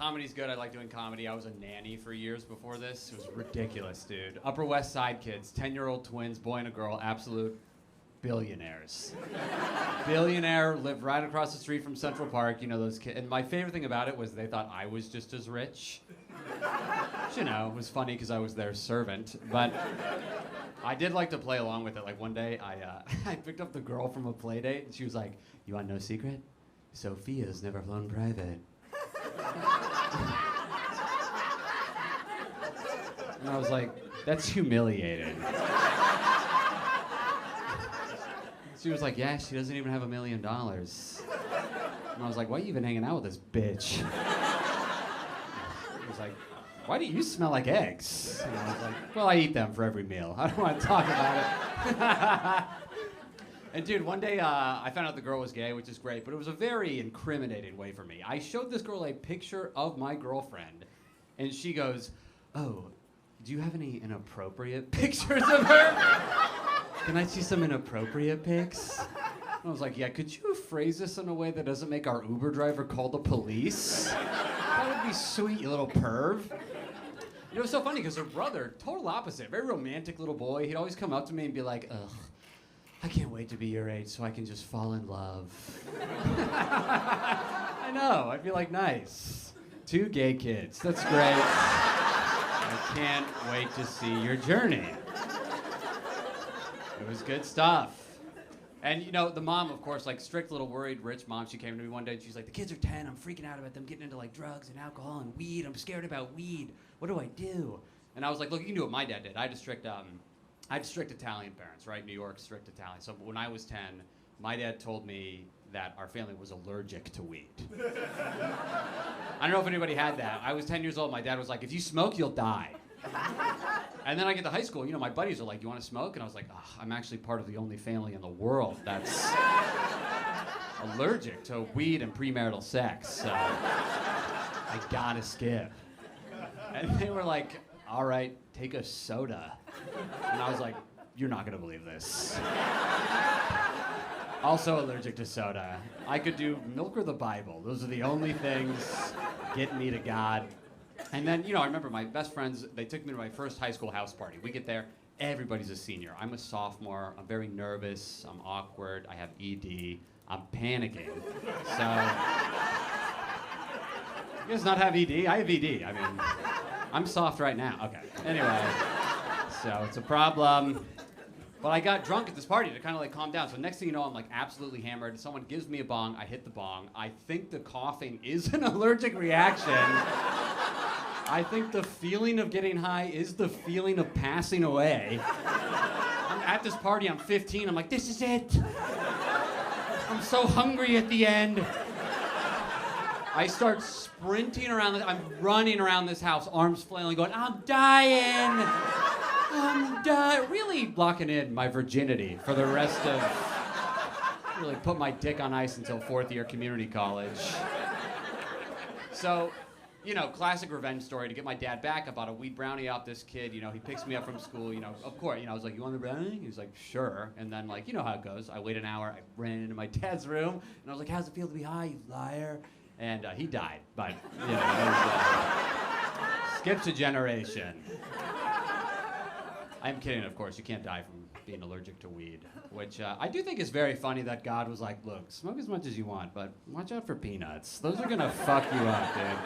comedy's good. I like doing comedy. I was a nanny for years before this. It was ridiculous, dude. Upper West Side kids, 10-year-old twins, boy and a girl, absolute billionaires. Billionaire, lived right across the street from Central Park, you know, those kids. And my favorite thing about it was they thought I was just as rich. Which, you know, was funny because I was their servant. But I did like to play along with it. Like one day, I picked up the girl from a play date, and she was like, "You want to know a secret? Sophia's never flown private." And I was like, that's humiliating. She was like, yeah, she doesn't even have $1 million. And I was like, why are you even hanging out with this bitch? He was like, why do you smell like eggs? And I was like, well, I eat them for every meal. I don't want to talk about it. And dude, one day I found out the girl was gay, which is great, but it was a very incriminating way for me. I showed this girl a picture of my girlfriend, and she goes, oh, do you have any inappropriate pictures of her? Can I see some inappropriate pics? And I was like, yeah, could you phrase this in a way that doesn't make our Uber driver call the police? That would be sweet, you little perv. You know, it was so funny because her brother, total opposite, very romantic little boy, he'd always come up to me and be like, ugh, I can't wait to be your age so I can just fall in love. I know, I'd be like, nice. 2 gay kids, that's great. I can't wait to see your journey. It was good stuff. And you know, the mom, of course, like strict little worried rich mom, she came to me one day and she's like, the kids are 10, I'm freaking out about them getting into like drugs and alcohol and weed. I'm scared about weed. What do I do? And I was like, look, you can do what my dad did. I had strict Italian parents, right? New York, strict Italian. So when I was 10, my dad told me that our family was allergic to weed. I don't know if anybody had that. I was 10 years old. My dad was like, if you smoke, you'll die. And then I get to high school, you know, my buddies are like, you want to smoke? And I was like, oh, I'm actually part of the only family in the world that's allergic to weed and premarital sex. So I gotta skip. And they were like, all right, take a soda. And I was like, you're not gonna believe this. Also allergic to soda. I could do milk or the Bible. Those are the only things getting me to God. And then, you know, I remember my best friends, they took me to my first high school house party. We get there, everybody's a senior. I'm a sophomore, I'm very nervous, I'm awkward, I have ED, I'm panicking. So, you guys not have ED? I have ED, I mean, I'm soft right now. Okay, anyway, so it's a problem. But I got drunk at this party to kind of like calm down. So next thing you know, I'm like absolutely hammered. Someone gives me a bong, I hit the bong. I think the coughing is an allergic reaction. I think the feeling of getting high is the feeling of passing away. I'm at this party, I'm 15, I'm like, this is it. I'm so hungry at the end. I start sprinting around, I'm running around this house, arms flailing, going, I'm dying. I'm dying. Really locking in my virginity for the rest of, really put my dick on ice until 4th year community college. So, you know, classic revenge story. To get my dad back, I bought a weed brownie off this kid. You know, he picks me up from school. You know, of course. You know, I was like, "You want the brownie?" He was like, "Sure." And then, like, you know how it goes. I wait an hour. I ran into my dad's room, and I was like, "How's it feel to be high, you liar?" And he died. But you know, it was, skipped a generation. I'm kidding, of course. You can't die from being allergic to weed, which I do think is very funny that God was like, "Look, smoke as much as you want, but watch out for peanuts. Those are gonna fuck you up, dude."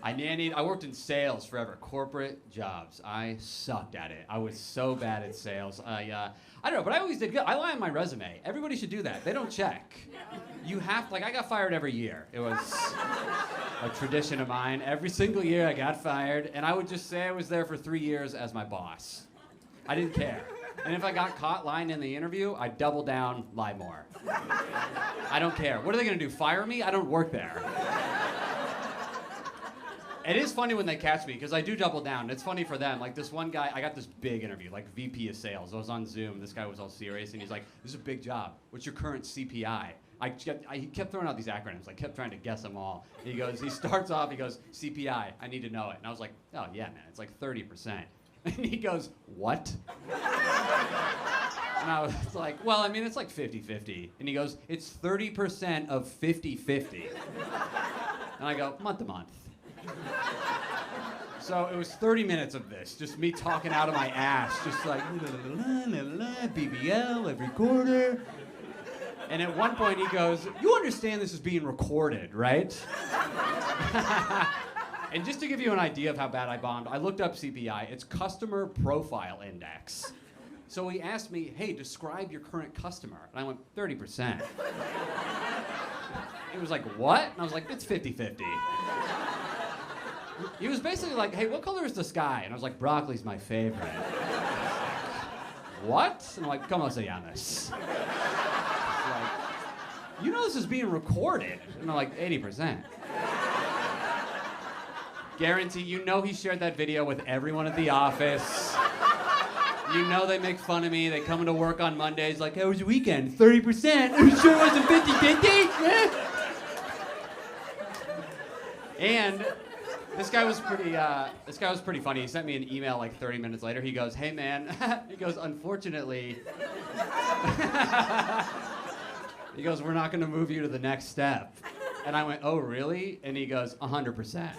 I worked in sales forever, corporate jobs. I sucked at it. I was so bad at sales. I don't know, but I always did good. I lie on my resume. Everybody should do that. They don't check. You have to, like, I got fired every year. It was a tradition of mine. Every single year I got fired, and I would just say I was there for 3 years as my boss. I didn't care. And if I got caught lying in the interview, I'd double down, lie more. I don't care. What are they gonna do, fire me? I don't work there. It is funny when they catch me, because I do double down. It's funny for them. Like this one guy, I got this big interview, like VP of sales. I was on Zoom. This guy was all serious, and he's like, this is a big job. What's your current CPI? He kept throwing out these acronyms. I kept trying to guess them all. He starts off, he goes, CPI, I need to know it. And I was like, oh, yeah, man, it's like 30%. And he goes, what? And I was like, well, I mean, it's like 50-50. And he goes, it's 30% of 50-50. And I go, month to month. So it was 30 minutes of this, just me talking out of my ass, just like, BBL every quarter. And at one point he goes, you understand this is being recorded, right? And just to give you an idea of how bad I bombed, I looked up CPI. It's Customer Profile Index. So he asked me, hey, describe your current customer. And I went, 30%. He was like, what? And I was like, it's 50-50. He was basically like, hey, what color is the sky? And I was like, broccoli's my favorite. What? And I'm like, como se llamas? Like, you know this is being recorded. And I'm like, 80%. Guarantee, you know he shared that video with everyone at the office. You know they make fun of me. They come into work on Mondays like, how was your weekend? 30%? Are you sure it wasn't 50-50? And this guy was pretty funny. He sent me an email like 30 minutes later. He goes, hey man, he goes, unfortunately, he goes, we're not gonna move you to the next step. And I went, oh really? And he goes, 100%.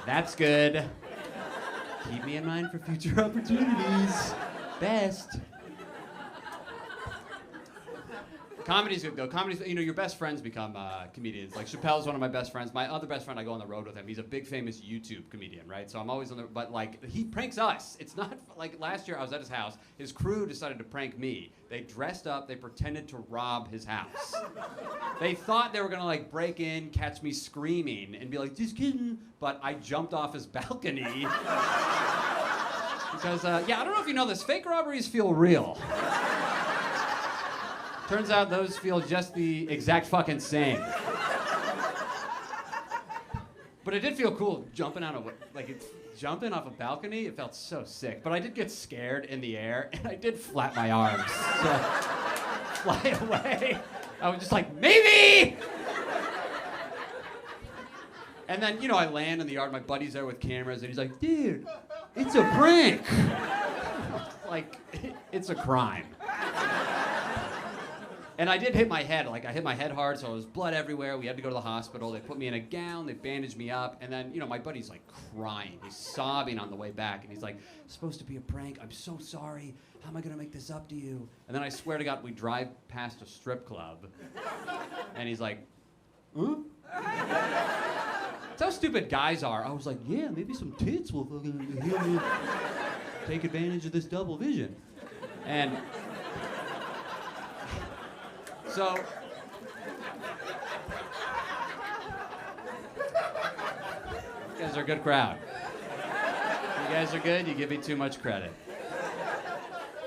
That's good. Keep me in mind for future opportunities. Best. Comedy's good though. Comedy's, you know, your best friends become comedians. Like Chappelle's one of my best friends. My other best friend, I go on the road with him. He's a big famous YouTube comedian, right? So I'm always on the, but like he pranks us. It's not like last year I was at his house. His crew decided to prank me. They dressed up. They pretended to rob his house. They thought they were gonna like break in, catch me screaming, and be like, just kidding. But I jumped off his balcony because yeah, I don't know if you know this. Fake robberies feel real. Turns out those feel just the exact fucking same. But it did feel cool jumping off a balcony. It felt so sick. But I did get scared in the air, and I did flap my arms to fly away. I was just like, maybe! And then, you know, I land in the yard. My buddy's there with cameras, and he's like, dude, it's a prank. Like, it's a crime. And I did hit my head. Like, I hit my head hard, so there was blood everywhere. We had to go to the hospital. They put me in a gown. They bandaged me up. And then, you know, my buddy's, like, crying. He's sobbing on the way back. And he's like, it's supposed to be a prank. I'm so sorry. How am I going to make this up to you? And then I swear to God, we drive past a strip club. And he's like, huh? That's how stupid guys are. I was like, yeah, maybe some tits will fucking heal me. Take advantage of this double vision. And so, you guys are a good crowd. You guys are good, you give me too much credit.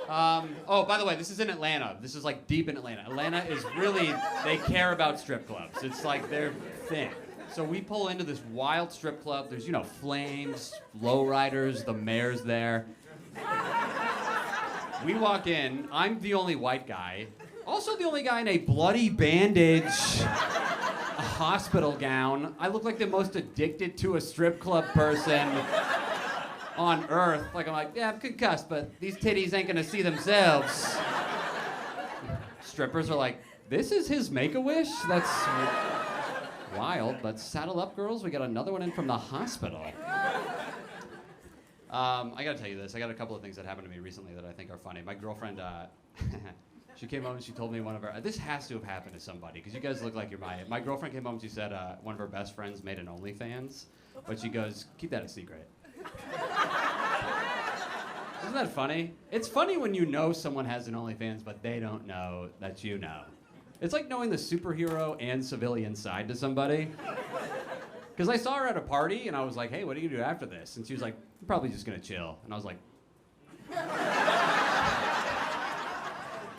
Oh, by the way, this is in Atlanta. This is like deep in Atlanta. Atlanta is really, they care about strip clubs. It's like their thing. So we pull into this wild strip club. There's, you know, flames, lowriders, the mayor's there. We walk in, I'm the only white guy. Also the only guy in a bloody bandage, a hospital gown. I look like the most addicted to a strip club person on earth. Like, I'm like, yeah, I'm concussed, but these titties ain't gonna see themselves. Strippers are like, this is his Make-A-Wish? That's wild, but saddle up, girls. We got another one in from the hospital. I gotta tell you this. I got a couple of things that happened to me recently that I think are funny. My girlfriend, she came home and she told me one of her, this has to have happened to somebody, because you guys look like you're my age. My girlfriend came home and she said one of her best friends made an OnlyFans, but she goes, keep that a secret. Isn't that funny? It's funny when you know someone has an OnlyFans, but they don't know that you know. It's like knowing the superhero and civilian side to somebody. Because I saw her at a party, and I was like, hey, what are you gonna do after this? And she was like, I'm probably just gonna chill. And I was like,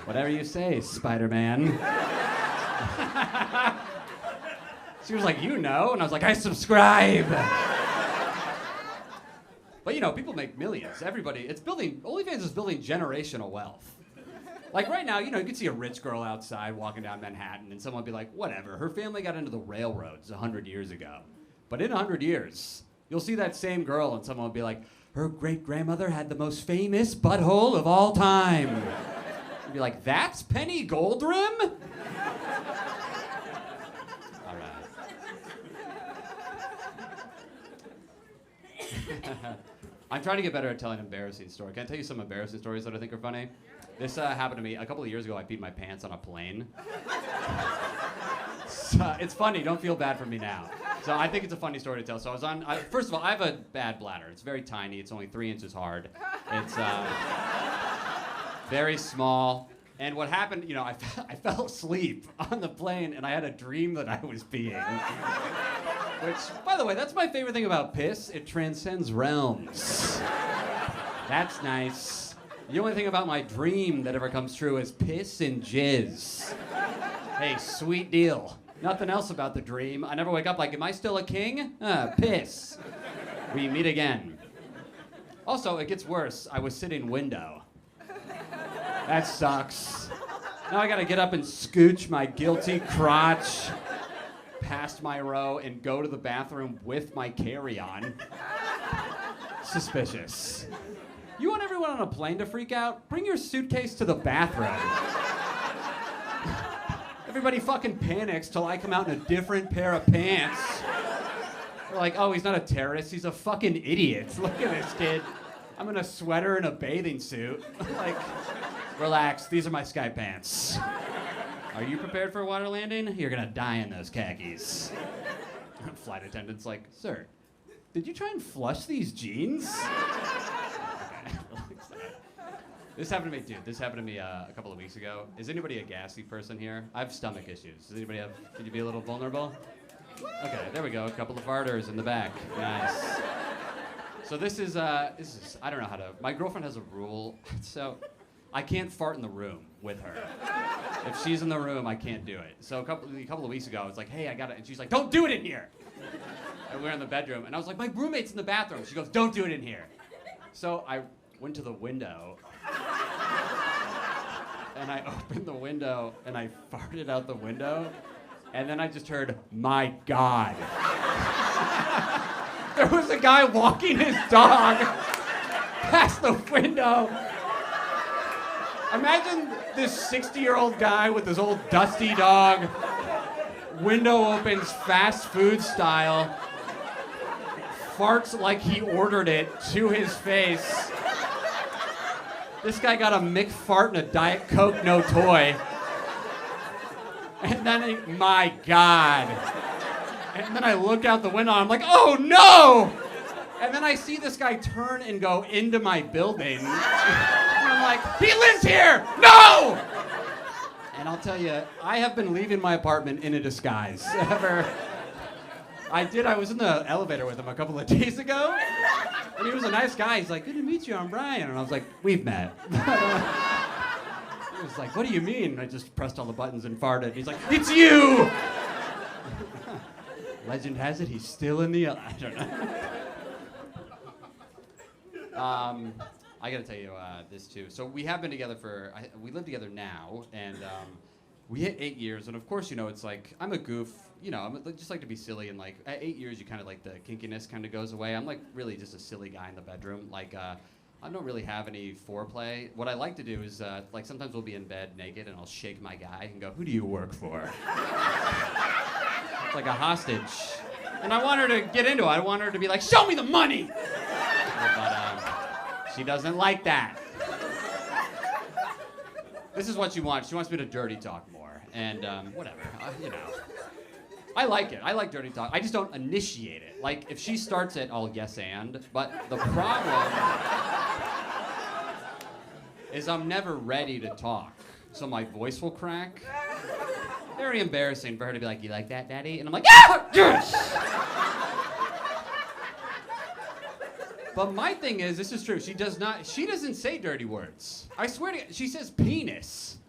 whatever you say, Spider-Man. She was like, you know? And I was like, I subscribe. But you know, people make millions. Everybody, it's building, OnlyFans is building generational wealth. Like right now, you know, you could see a rich girl outside walking down Manhattan and someone would be like, whatever, her family got into the railroads 100 years ago. But in 100 years, you'll see that same girl and someone will be like, her great-grandmother had the most famous butthole of all time. You'd be like, that's Penny Goldrum? I'm trying to get better at telling embarrassing stories. Can I tell you some embarrassing stories that I think are funny? This happened to me a couple of years ago. I peed my pants on a plane. It's funny. Don't feel bad for me now. So I think it's a funny story to tell. So first of all, I have a bad bladder. It's very tiny. It's only 3 inches hard. It's very small. And what happened, I fell asleep on the plane, and I had a dream that I was peeing. Which, by the way, that's my favorite thing about piss. It transcends realms. That's nice. The only thing about my dream that ever comes true is piss and jizz. Hey, sweet deal. Nothing else about the dream. I never wake up like, am I still a king? Piss. We meet again. Also, it gets worse. I was sitting window. That sucks. Now I gotta get up and scooch my guilty crotch past my row and go to the bathroom with my carry-on. Suspicious. You want everyone on a plane to freak out? Bring your suitcase to the bathroom. Everybody fucking panics till I come out in a different pair of pants. They're like, oh, he's not a terrorist, he's a fucking idiot. Look at this kid. I'm in a sweater and a bathing suit. Like, relax, these are my sky pants. Are you prepared for a water landing? You're gonna die in those khakis. Flight attendant's like, sir, did you try and flush these jeans? This happened to me, dude. This happened to me a couple of weeks ago. Is anybody a gassy person here? I have stomach issues. Does anybody can you be a little vulnerable? Okay, there we go. A couple of farters in the back. Nice. So this is, I don't know how to, my girlfriend has a rule, so I can't fart in the room with her. If she's in the room, I can't do it. So a couple of weeks ago, I was like, hey, I got it. And she's like, don't do it in here. And we were in the bedroom, and I was like, my roommate's in the bathroom. She goes, don't do it in here. So I went to the window, and I opened the window, and I farted out the window, and then I just heard, my God. There was a guy walking his dog past the window. Imagine this 60-year-old guy with his old dusty dog, window opens fast food style, farts like he ordered it to his face. This guy got a McFart and a Diet Coke, no toy. And then, my God. And then I look out the window, and I'm like, oh no! And then I see this guy turn and go into my building. And I'm like, he lives here! No! And I'll tell you, I have been leaving my apartment in a disguise. I was in the elevator with him a couple of days ago. And he was a nice guy. He's like, good to meet you, I'm Brian. And I was like, we've met. He was like, what do you mean? And I just pressed all the buttons and farted. And he's like, it's you! Legend has it, he's still in the... I don't know. I gotta tell you this too. So we have been together we live together now, and we hit 8 years. And of course, it's like, I'm a goof. I just like to be silly. And like, at 8 years, you kind of like the kinkiness kind of goes away. I'm like really just a silly guy in the bedroom. Like, I don't really have any foreplay. What I like to do is, like sometimes we'll be in bed naked, and I'll shake my guy and go, who do you work for? Like a hostage. And I want her to get into it. I want her to be like, show me the money! But she doesn't like that. This is what she wants. She wants me to dirty talk more. And whatever, I like it. I like dirty talk. I just don't initiate it. Like, if she starts it, I'll yes and. But the problem is I'm never ready to talk. So my voice will crack. Very embarrassing for her to be like, you like that, Daddy? And I'm like, yeah, yes! But my thing is, this is true, she doesn't say dirty words. I swear to God, she says penis.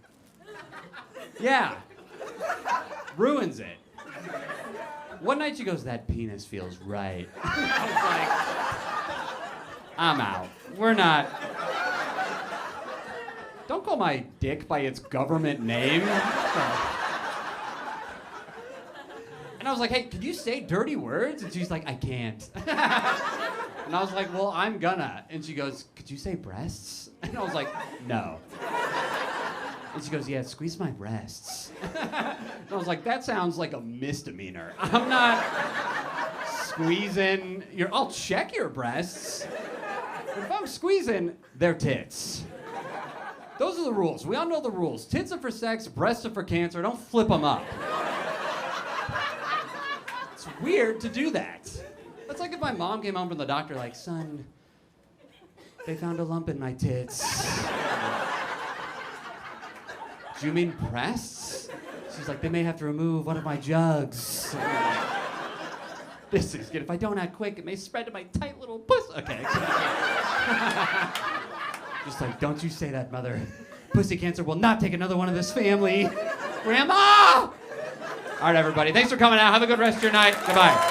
Yeah. Ruins it. One night she goes, that penis feels right. I was like, I'm out. We're not. Don't call my dick by its government name. And I was like, hey, could you say dirty words? And she's like, I can't. And I was like, well, I'm gonna. And she goes, could you say breasts? And I was like, no. And she goes, yeah, squeeze my breasts. And I was like, that sounds like a misdemeanor. I'm not squeezing I'll check your breasts. But if I'm squeezing, they're tits. Those are the rules. We all know the rules. Tits are for sex, breasts are for cancer. Don't flip them up. It's weird to do that. That's like if my mom came home from the doctor like, son, they found a lump in my tits. Do you mean breasts? She's like, they may have to remove one of my jugs. This is good. If I don't act quick, it may spread to my tight little pussy. Okay. Just like, don't you say that, mother. Pussy cancer will not take another one in this family. Grandma! All right, everybody. Thanks for coming out. Have a good rest of your night. Goodbye.